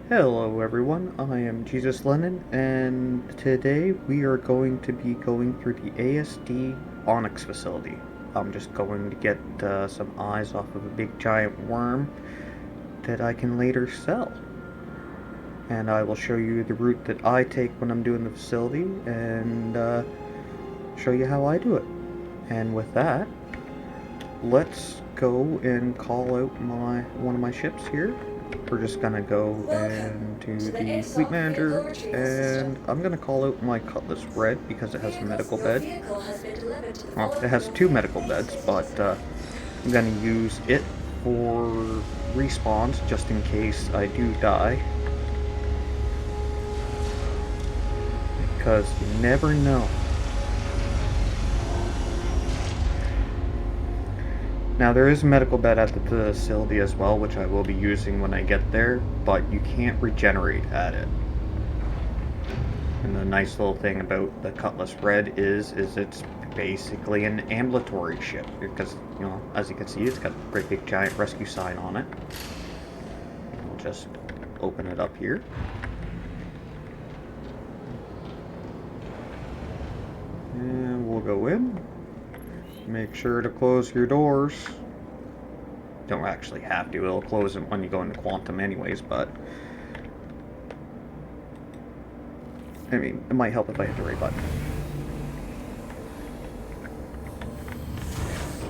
Hello everyone, I am Jesus Lennon, and today we are going to be going through the ASD Onyx facility. I'm just going to get some eyes off of a big giant worm that I can later sell. And I will show you the route that I take when I'm doing the facility, and show you how I do it. And with that, let's go and call out one of my ships here. We're just gonna go into the fleet manager, and I'm gonna call out my Cutlass Red because it has a medical bed. Well, it has two medical beds, but I'm gonna use it for respawns just in case I do die, because you never know. Now there is a medical bed at the facility as well, which I will be using when I get there, but you can't regenerate at it. And the nice little thing about the Cutlass Red is it's basically an ambulatory ship, because, you know, as you can see, it's got a great big giant rescue sign on it. I'll just open it up here. And we'll go in. Make sure to close your doors. Don't actually have to, it'll close them when you go into quantum anyways, but I mean, it might help if I hit the right button.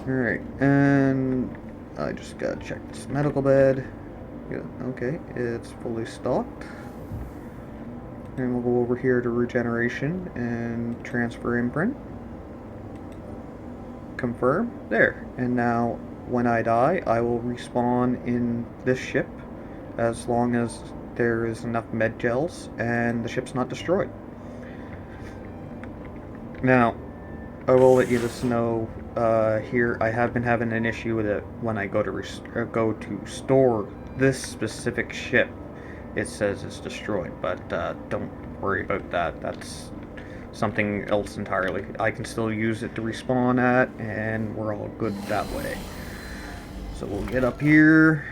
Alright, and I just gotta check this medical bed. Yeah, okay, it's fully stocked. And we'll go over here to regeneration and transfer imprint. Confirm. There. And now, when I die, I will respawn in this ship as long as there is enough med gels and the ship's not destroyed. Now, I will let you just know here I have been having an issue with it when I go to store this specific ship. It says it's destroyed, but don't worry about that. That's something else entirely. I can still use it to respawn at, and we're all good that way. So we'll get up here.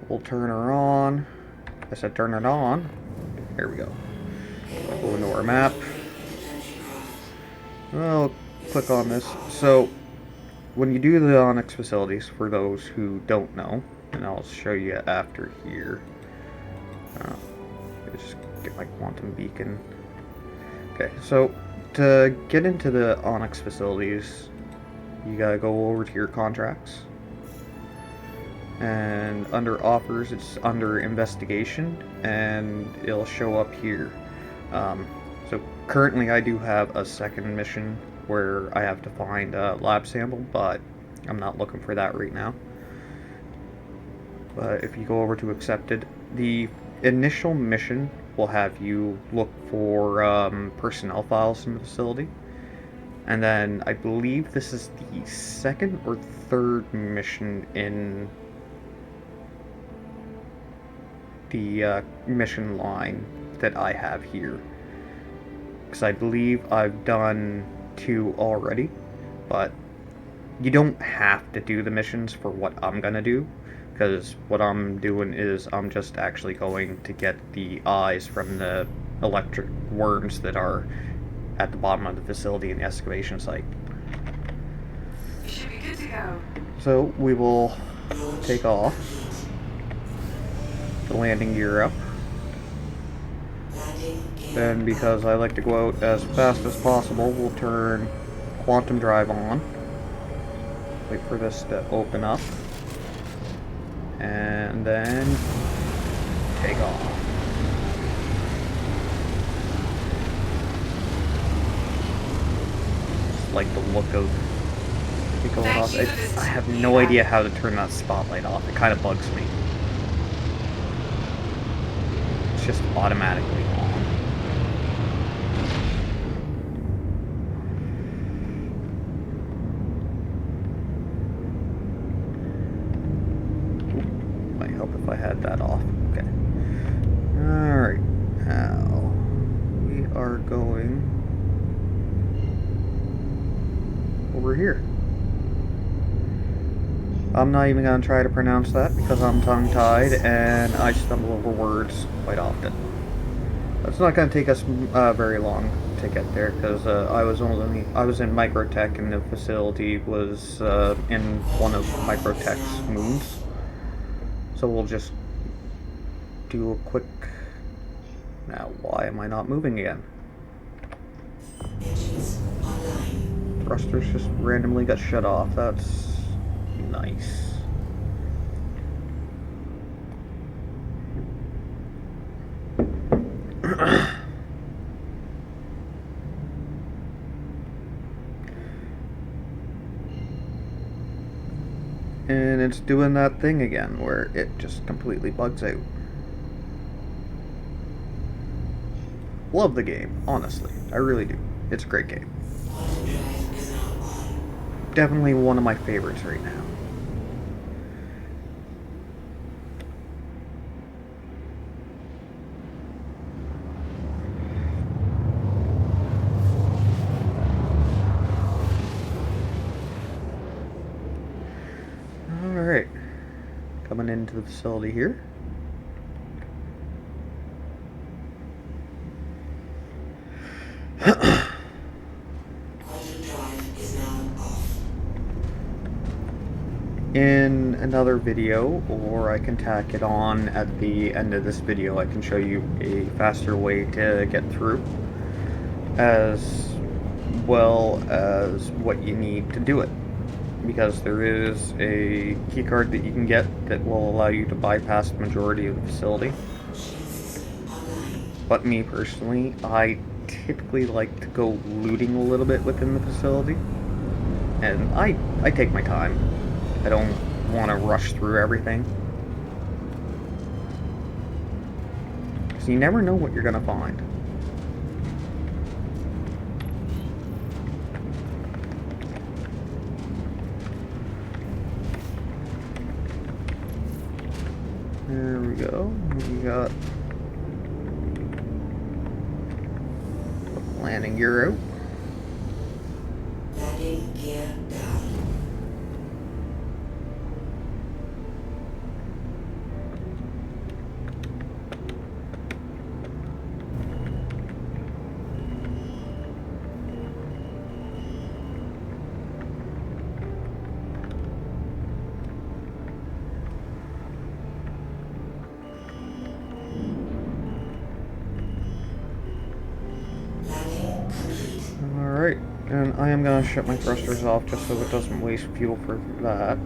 We'll turn her on. I said turn it on. There we go. Go into our map. I'll click on this. So, when you do the Onyx facilities, for those who don't know, and I'll show you after here. Just get my quantum beacon. Okay, so to get into the Onyx facilities, you gotta go over to your contracts. And under offers, it's under investigation, and it'll show up here. So currently I do have a second mission where I have to find a lab sample, but I'm not looking for that right now. But if you go over to accepted, the initial mission will have you look for personnel files in the facility. And then I believe this is the second or third mission in the mission line that I have here. Because I believe I've done 2 already, but you don't have to do the missions for what I'm gonna do, because what I'm doing is I'm just actually going to get the eyes from the electric worms that are at the bottom of the facility in the excavation site. You should be good to go. So we will take off. The landing gear up. Then, because I like to go out as fast as possible, we'll turn quantum drive on. Wait for this to open up. And then take off. Just like the look of it going off. I have no idea how to turn that spotlight off. It kind of bugs me. It's just automatically on. Might help if I had that off. Okay. Alright. Now, we are going over here. I'm not even gonna try to pronounce that because I'm tongue-tied and I stumble over words quite often. It's not gonna take us very long to get there because I was in Microtech and the facility was in one of Microtech's moons. So we'll just do a quick. Now, why am I not moving again? Thrusters just randomly got shut off. That's nice. And it's doing that thing again where it just completely bugs out. Love the game, honestly. I really do. It's a great game. Definitely one of my favorites right now. Alright. Coming into the facility here. In another video, or I can tack it on at the end of this video, I can show you a faster way to get through, as well as what you need to do it. Because there is a keycard that you can get that will allow you to bypass the majority of the facility. But me personally, I typically like to go looting a little bit within the facility. And I take my time. I don't want to rush through everything. Because you never know what you're going to find. There we go. We got landing gear out. Landing gear down. Alright, and I am going to shut my thrusters off just so it doesn't waste fuel for that.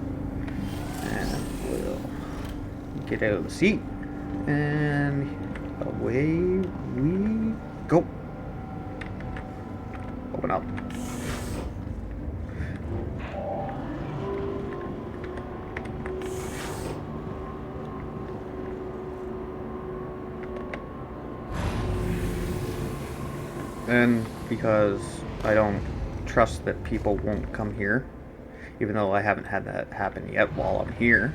And we'll get out of the seat. And away we go. Open up. And because I don't trust that people won't come here, even though I haven't had that happen yet while I'm here,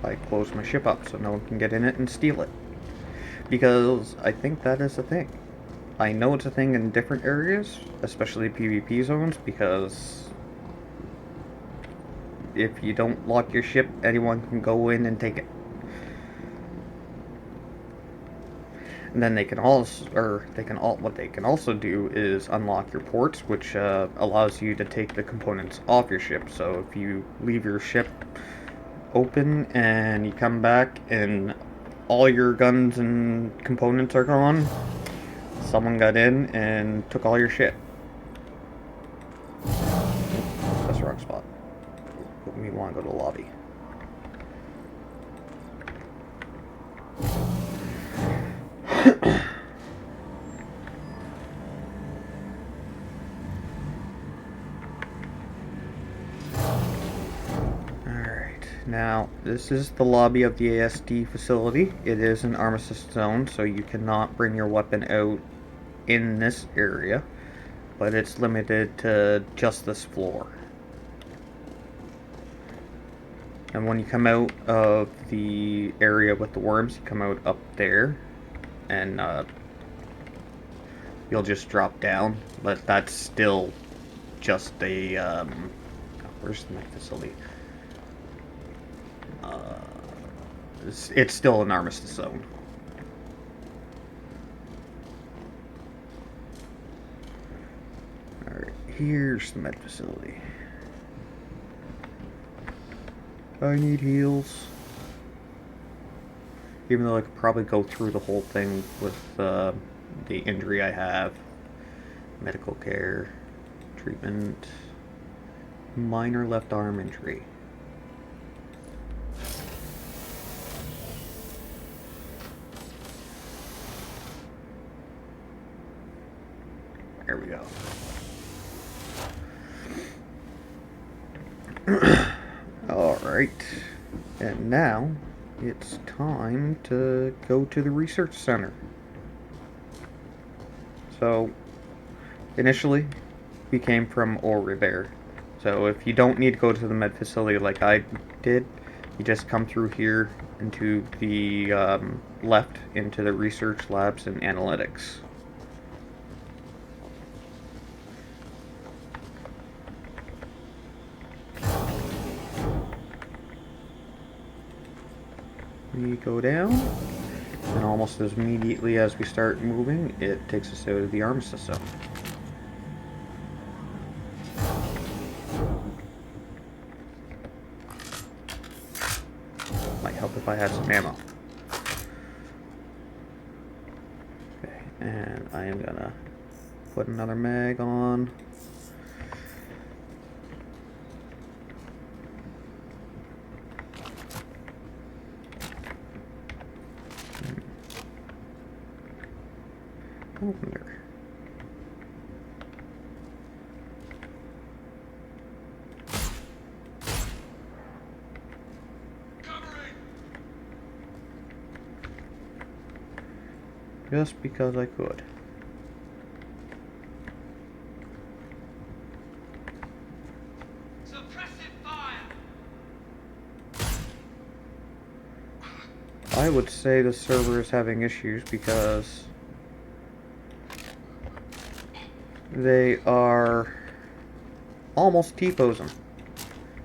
I close my ship up so no one can get in it and steal it. Because I think that is a thing. I know it's a thing in different areas, especially PvP zones, because if you don't lock your ship, anyone can go in and take it. And then what they can also do is unlock your ports, which allows you to take the components off your ship. So if you leave your ship open and you come back and all your guns and components are gone, someone got in and took all your shit. That's the wrong spot. We want to go to the lobby. Alright, now this is the lobby of the ASD facility. It is an armistice zone, so you cannot bring your weapon out in this area, but it's limited to just this floor. And when you come out of the area with the worms, you come out up there, and you'll just drop down, but that's still just a, where's my facility? it's still an armistice zone. Alright, here's the med facility. I need heals. Even though I could probably go through the whole thing with the injury I have. Medical care, treatment, minor left arm injury. There we go. Alright, and now it's time to go to the research center. So, initially, we came from River. So if you don't need to go to the med facility like I did, you just come through here into the left into the research labs and analytics. We go down, and almost as immediately as we start moving, it takes us out of the armistice zone. Might help if I had some ammo. Okay, and I am gonna put another mag on. Opener. Just because I could. Suppressive fire. I would say the server is having issues because they are almost T-posing,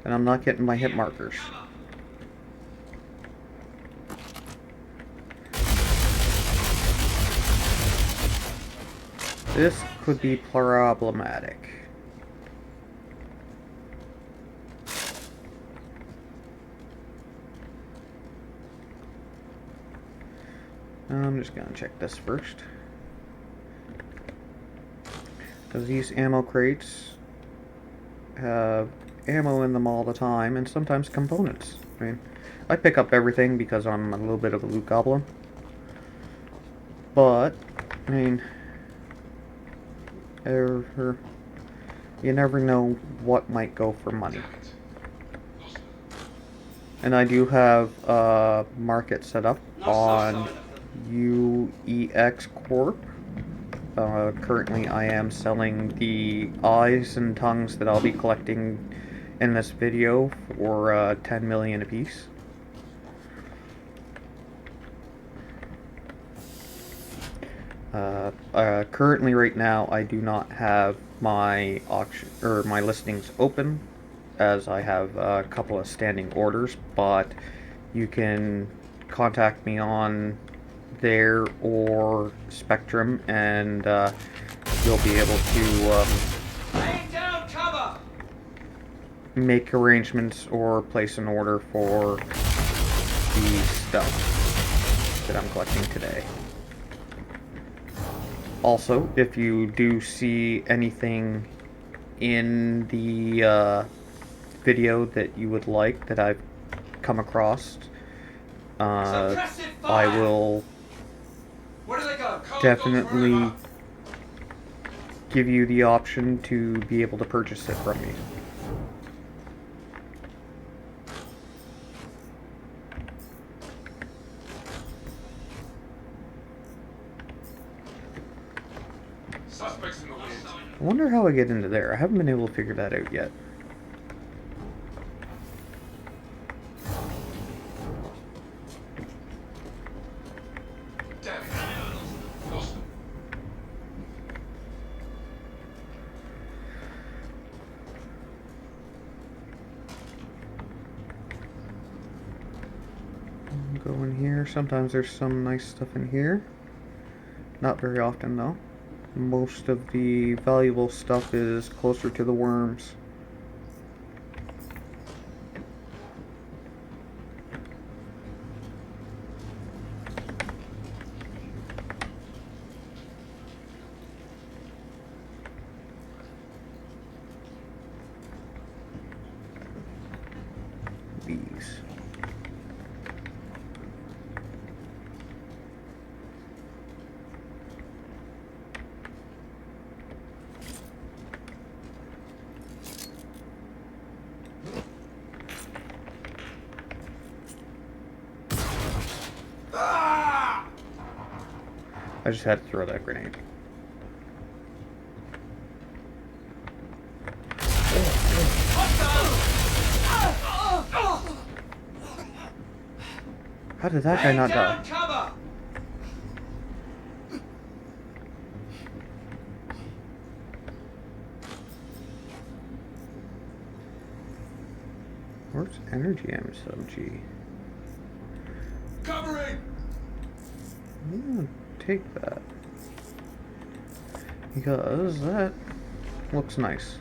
and I'm not getting my hit markers. This could be problematic. I'm just gonna check this first. Because these ammo crates have ammo in them all the time, and sometimes components. I mean, I pick up everything because I'm a little bit of a loot goblin. But, I mean, you never know what might go for money. And I do have a market set up on UEX Corp. Currently I am selling the eyes and tongues that I'll be collecting in this video for 10 million apiece. Currently right now I do not have my auction or my listings open, as I have a couple of standing orders, but you can contact me on there or Spectrum, and you'll be able to Laying down cover. make arrangements or place an order for the stuff that I'm collecting today. Also, if you do see anything in the video that you would like that I've come across, I will Where do they go? definitely give you the option to be able to purchase it from me. Suspects in the lead. I wonder how I get into there. I haven't been able to figure that out yet. Damn it. Lost them. Go in here. Sometimes there's some nice stuff in here. Not very often though. Most of the valuable stuff is closer to the worms. These. I just had to throw that grenade. How did that guy not die? Cover! Where's energy MSMG? Covering! I'm gonna take that. Because that looks nice.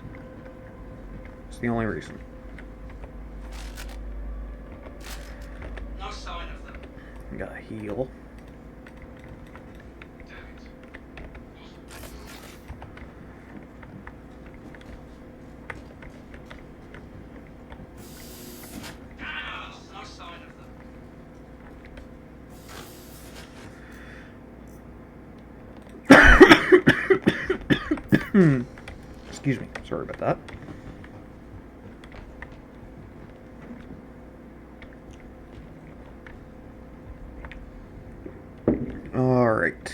It's the only reason. No sign of them. Got a heal. Damn it. No sign of them. Excuse me. Sorry about that. All right.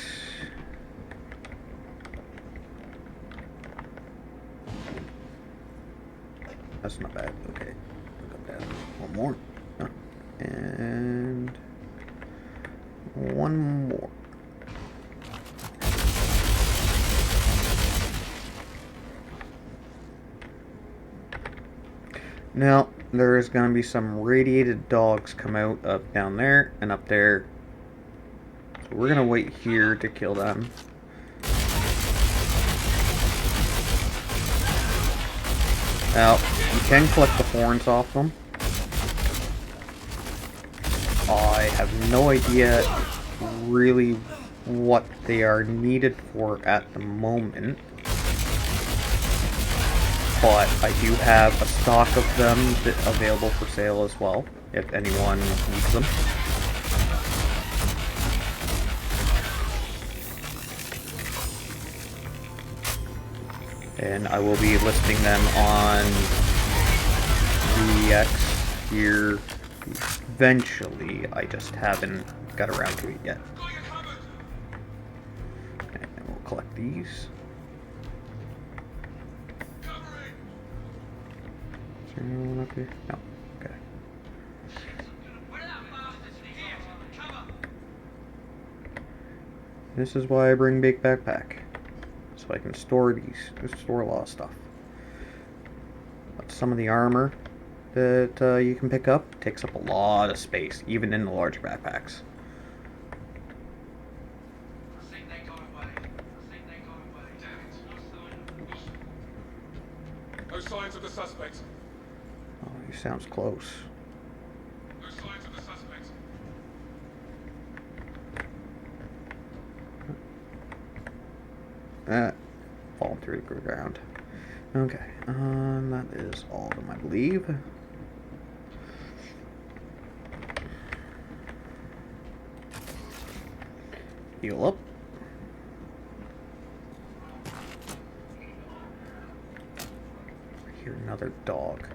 That's not bad. Okay. Look down. One more. Oh. And one more. Now, there's going to be some radiated dogs come out up down there and up there. So we're going to wait here to kill them. Now, you can collect the horns off them. I have no idea really what they are needed for at the moment. But I do have a stock of them available for sale as well, if anyone needs them. And I will be listing them on the X here eventually. I just haven't got around to it yet. And we'll collect these. Is there anyone up here? No. Okay. This is why I bring big backpack. So I can store store a lot of stuff. But some of the armor that you can pick up takes up a lot of space, even in the larger backpacks. No signs of the suspect. Oh, he sounds close. No signs of the suspect. Falling through the ground. Okay, that is all of them, I believe. Heal up. I hear another dog.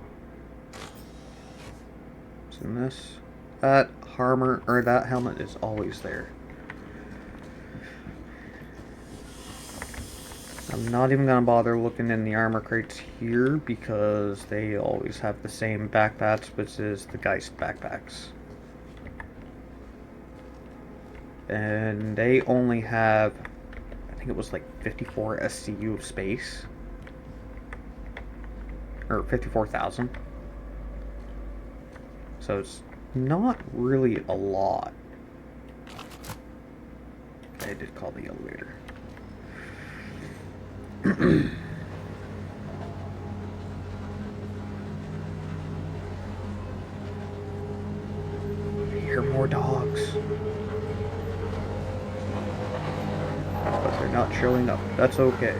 What's in this? That armor, or that helmet is always there. I'm not even gonna bother looking in the armor crates here because they always have the same backpacks, which is the Geist backpacks. And they only have, I think it was like 54 SCU of space. Or 54,000. So it's not really a lot. I did call the elevator. I hear more dogs. But they're not showing up. That's okay.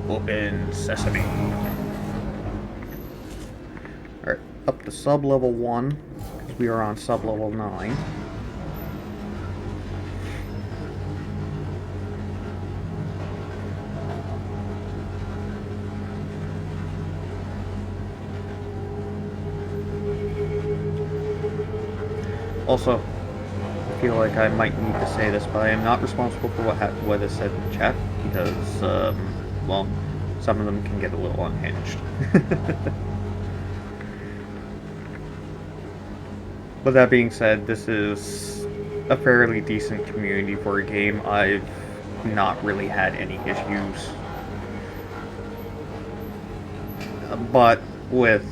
Open sesame. Alright, up to sub-level 1, because we are on sub-level 9. Also, I feel like I might need to say this, but I am not responsible for what is said in chat, because, well, some of them can get a little unhinged. But that being said, this is a fairly decent community for a game. I've not really had any issues. But with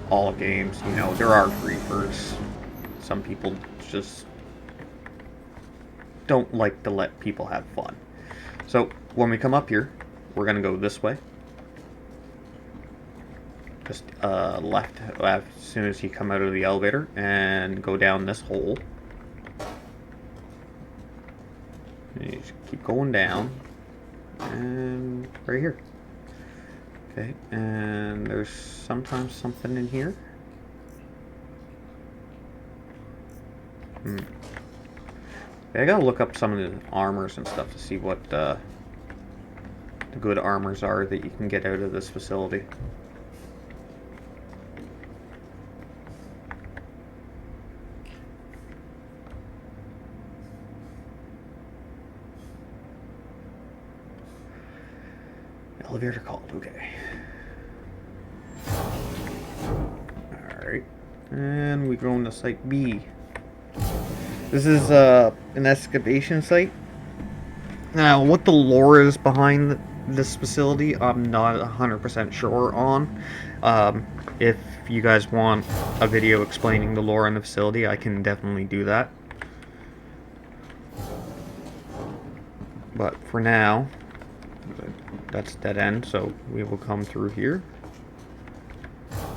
all games, you know, there are griefers. Some people just don't like to let people have fun. So when we come up here, we're gonna go this way. Just left as soon as you come out of the elevator, and go down this hole. And you just keep going down, and right here. Okay, and there's sometimes something in here. Okay, I gotta look up some of the armors and stuff to see what the good armors are that you can get out of this facility. Elevator called, okay. Alright. And we go into Site B. This is an excavation site. Now, what the lore is behind this facility, I'm not 100% sure on. If you guys want a video explaining the lore in the facility, I can definitely do that. But for now, that's dead end, so we will come through here.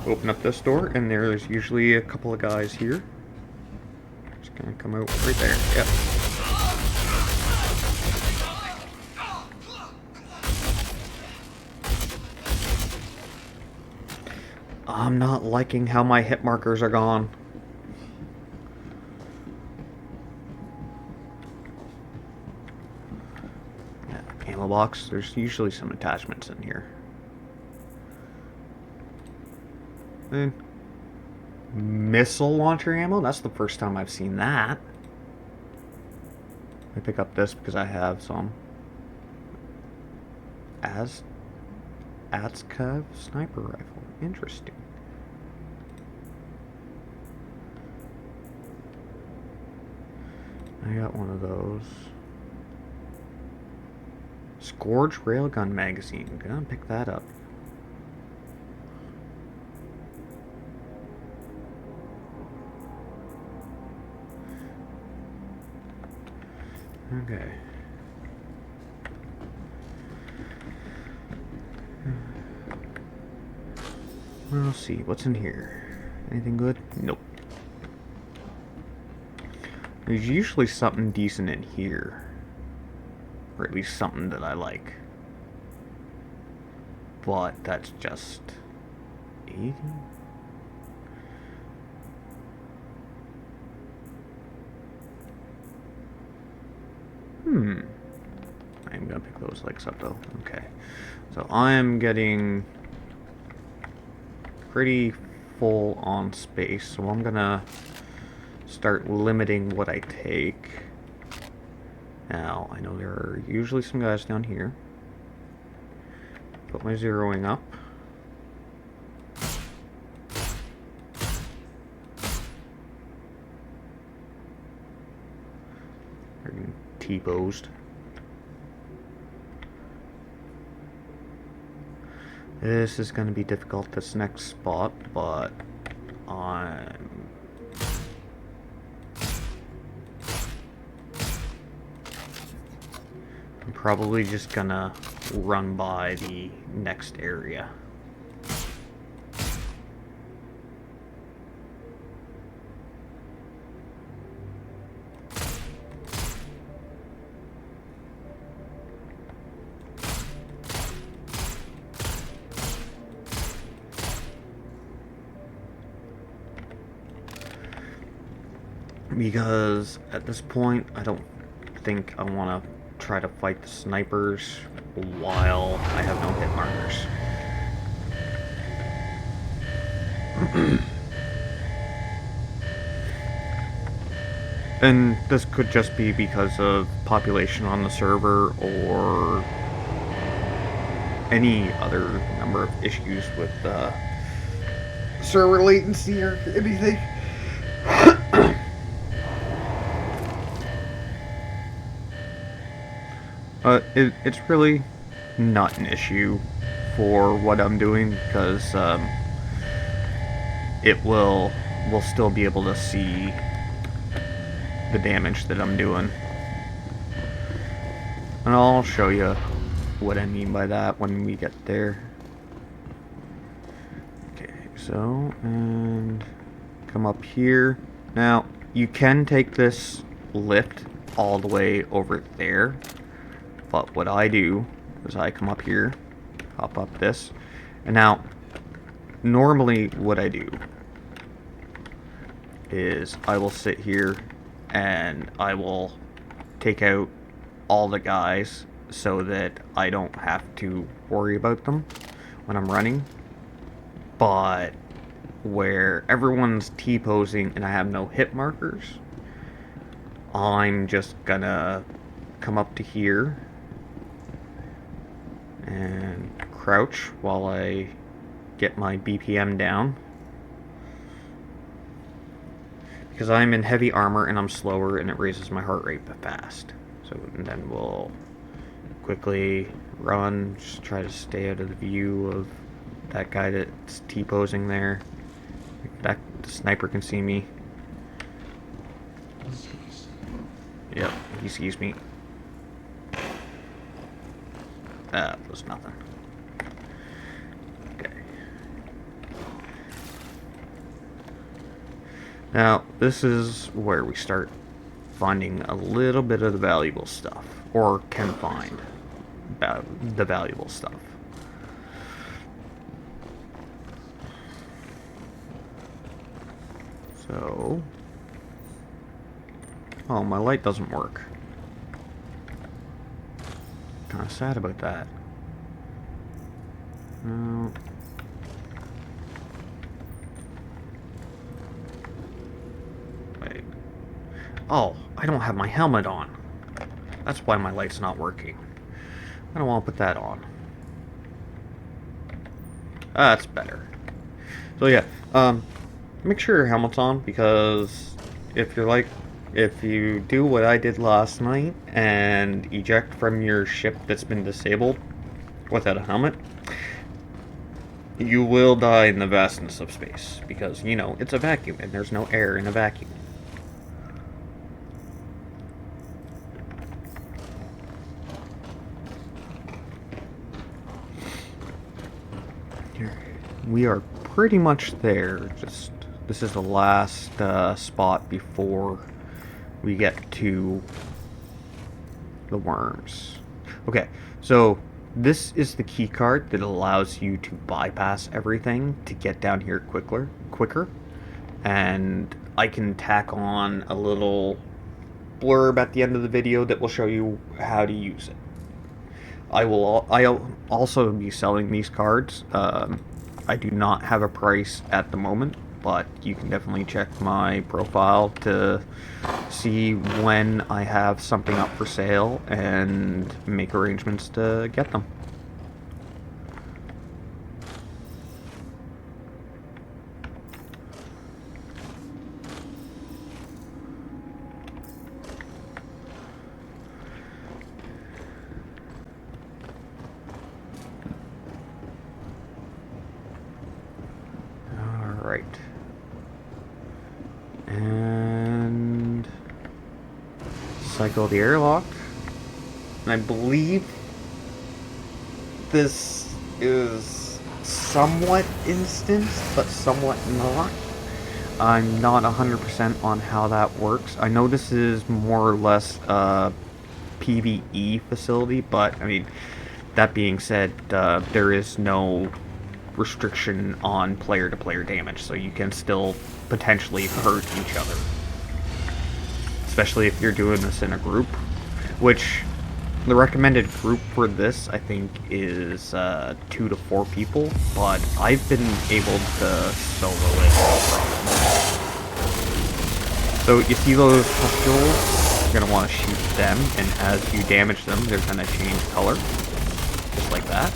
Open up this door, and there's usually a couple of guys here. Just gonna come out right there. Yep. I'm not liking how my hit markers are gone. Yeah, ammo box. There's usually some attachments in here. And missile launcher ammo? That's the first time I've seen that. I pick up this because I have some. Azkav sniper rifle. Interesting. I got one of those. Scourge railgun magazine. Gonna pick that up. Okay. Well, let's see. What's in here? Anything good? Nope. There's usually something decent in here. Or at least something that I like. But that's just 80? I'm gonna pick those legs up though. Okay. So I am getting pretty full on space, so I'm gonna start limiting what I take. Now, I know there are usually some guys down here. Put my zeroing up. They're getting T-posed. This is going to be difficult, this next spot, but I'm probably just gonna run by the next area. Because at this point, I don't think I want to try to fight the snipers while I have no hit markers. And this could just be because of population on the server or any other number of issues with server latency or anything. It's really not an issue for what I'm doing because we'll still be able to see the damage that I'm doing, and I'll show you what I mean by that when we get there. Okay, so and come up here. Now you can take this lift all the way over there, but what I do is I come up here, hop up this, and now normally what I do is I will sit here and I will take out all the guys so that I don't have to worry about them when I'm running. But where everyone's T-posing and I have no hit markers, I'm just gonna come up to here and crouch while I get my BPM down. Because I'm in heavy armor and I'm slower and it raises my heart rate fast. So and then we'll quickly run, just try to stay out of the view of that guy that's T-posing there. That the sniper can see me. Yep, he sees me. That was nothing. Okay. Now, this is where we start finding a little bit of the valuable stuff, or can find the valuable stuff. So, oh, my light doesn't work. Kind of sad about that. No. Wait. Oh, I don't have my helmet on. That's why my light's not working. I don't want to put that on. That's better. So yeah, make sure your helmet's on, because if you do what I did last night and eject from your ship that's been disabled without a helmet, you will die in the vastness of space, because, you know, it's a vacuum and there's no air in a vacuum. Here, we are pretty much there. Just this is the last spot before we get to the worms. Okay, so this is the key card that allows you to bypass everything to get down here quicker. And I can tack on a little blurb at the end of the video that will show you how to use it. I'll also be selling these cards. I do not have a price at the moment, but you can definitely check my profile to see when I have something up for sale and make arrangements to get them. Right. And cycle the airlock. And I believe this is somewhat instanced, but somewhat not. I'm not 100% on how that works. I know this is more or less a PvE facility, but I mean, that being said, there is no restriction on player-to-player damage, so you can still potentially hurt each other. Especially if you're doing this in a group, which the recommended group for this, I think, is 2 to 4 people, but I've been able to solo it no problem. So you see those pustules? You're going to want to shoot them, and as you damage them, they're going to change color. Just like that.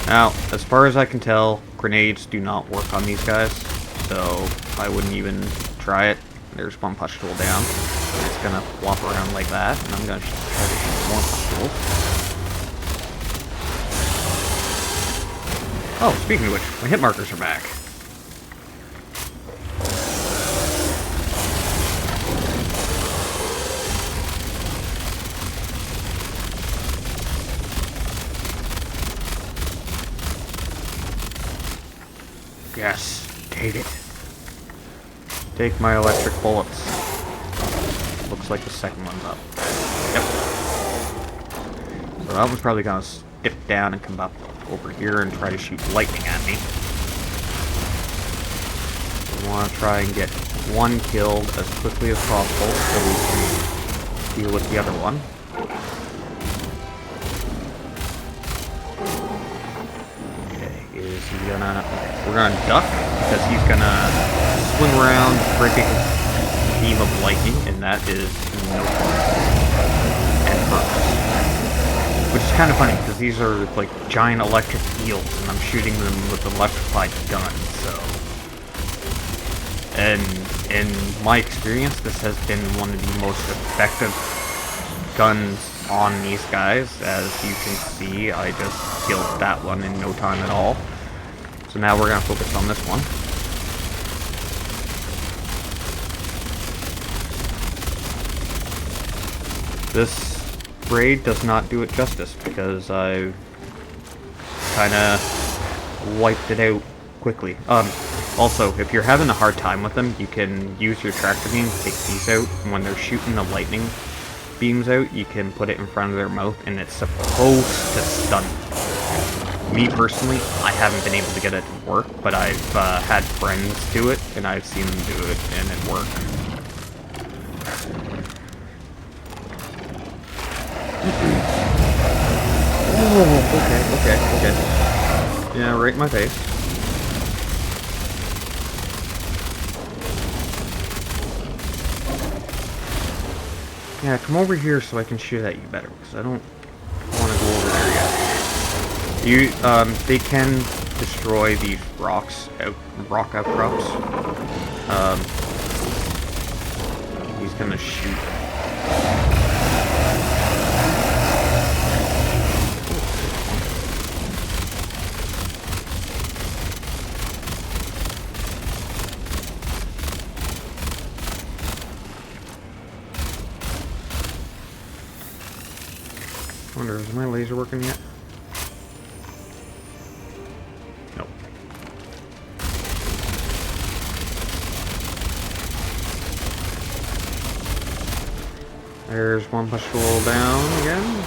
Now, as far as I can tell, grenades do not work on these guys, so I wouldn't even try it. There's one pustule down. It's gonna flop around like that, and I'm gonna try to shoot more pustules. Oh, speaking of which, my hit markers are back. Yes, take it. Take my electric bullets. Looks like the second one's up. Yep. So that one's probably gonna dip down and come up over here and try to shoot lightning at me. We want to try and get one killed as quickly as possible so we can deal with the other one. Is he gonna... We're gonna duck, because he's gonna swing around, break a beam of lightning, and that is no fun. And hurts. Which is kind of funny, because these are, like, giant electric eels, and I'm shooting them with electrified guns, so... And in my experience, this has been one of the most effective guns on these guys. As you can see, I just killed that one in no time at all. So now we're going to focus on this one. This raid does not do it justice because I've kind of wiped it out quickly. Also, if you're having a hard time with them, you can use your tractor beam to take these out, and when they're shooting the lightning beams out, you can put it in front of their mouth, and it's supposed to stun them. Me personally, I haven't been able to get it to work, but I've had friends do it, and I've seen them do it, and it worked. Oh, okay. Yeah, right in my face. Yeah, come over here so I can shoot at you better, because I don't want to go over there yet. They can destroy these rock outcrops. He's gonna shoot. I wonder, is my laser working yet? Nope. There's one pustule down again.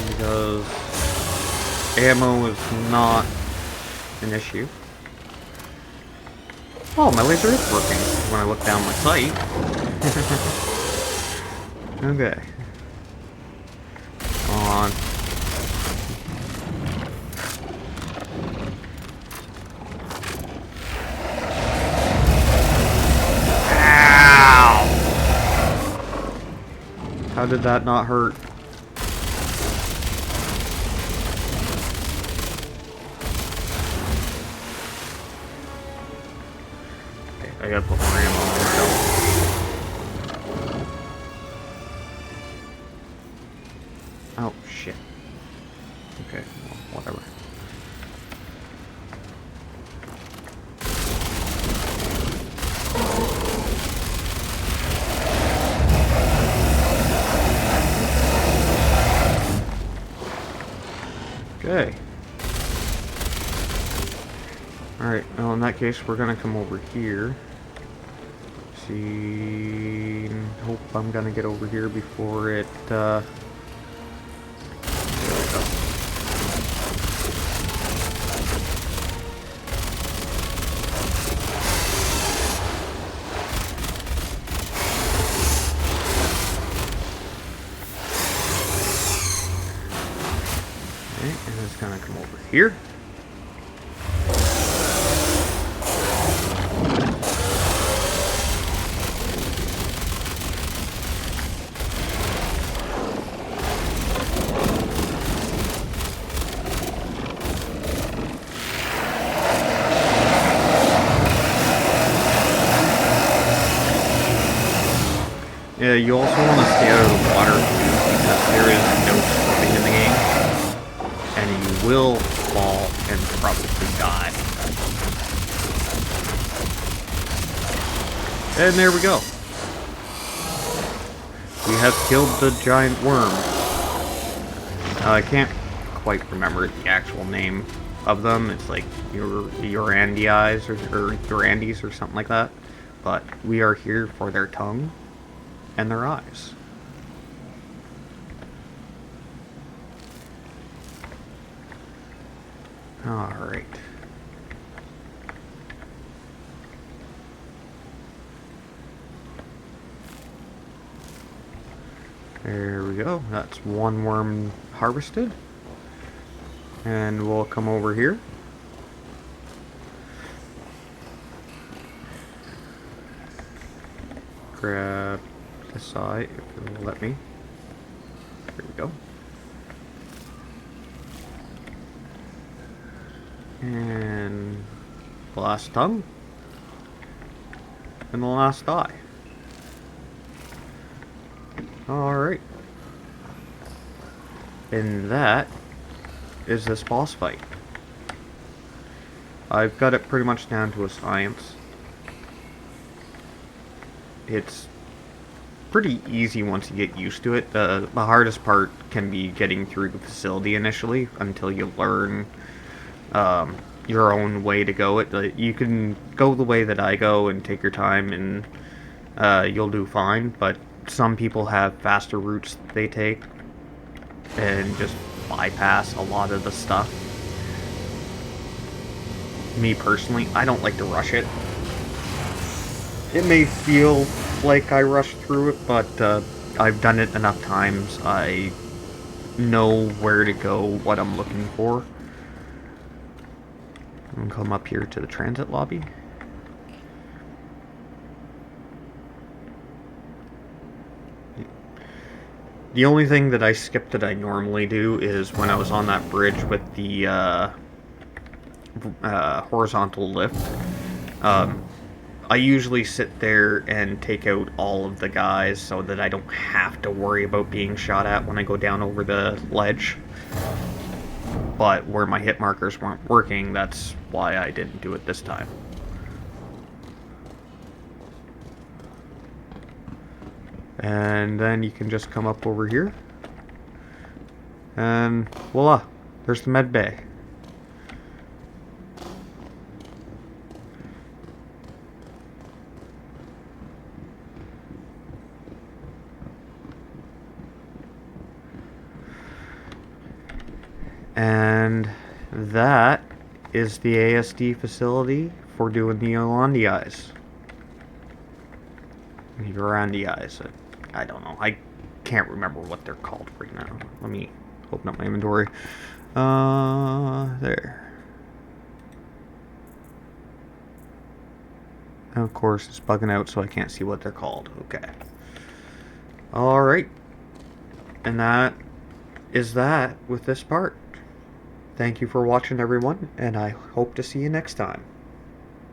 Because ammo is not an issue. Oh, my laser is working when I look down my sight. Okay. Come on. Ow! How did that not hurt? Okay, I I gotta put more ammo in the belt. Oh, shit. Okay, well, whatever. Okay. Alright, well in that case we're gonna come over here. See, hope I'm gonna get over here before it, there we go. Okay, and it's gonna come over here. Yeah, you also want to stay out of the water too, because there is no swimming in the game, and you will fall and probably die. And there we go. We have killed the giant worm. I can't quite remember the actual name of them. It's like Yormandi or Yorandis or something like that. But we are here for their tongue and their eyes. Alright. There we go. That's one worm harvested. And we'll come over here. Grab this side, if it will let me. There we go. And the last tongue. And the last eye. Alright. And that is this boss fight. I've got it pretty much down to a science. It's pretty easy once you get used to it. The hardest part can be getting through the facility initially until you learn your own way to go it. You can go the way that I go and take your time and you'll do fine, but some people have faster routes that they take and just bypass a lot of the stuff. Me personally, I don't like to rush it. It may feel like I rushed through it, but I've done it enough times. I know where to go, what I'm looking for. I'm gonna come up here to the transit lobby. The only thing that I skipped that I normally do is when I was on that bridge with the horizontal lift. I usually sit there and take out all of the guys so that I don't have to worry about being shot at when I go down over the ledge. But where my hit markers weren't working, that's why I didn't do it this time. And then you can just come up over here. And voila, there's the med bay. And that is the ASD facility for doing the Yormandi eyes. Yormandi eyes. I don't know. I can't remember what they're called right now. Let me open up my inventory. There. And of course, it's bugging out, so I can't see what they're called. Okay. Alright. And that is that with this part. Thank you for watching, everyone, and I hope to see you next time.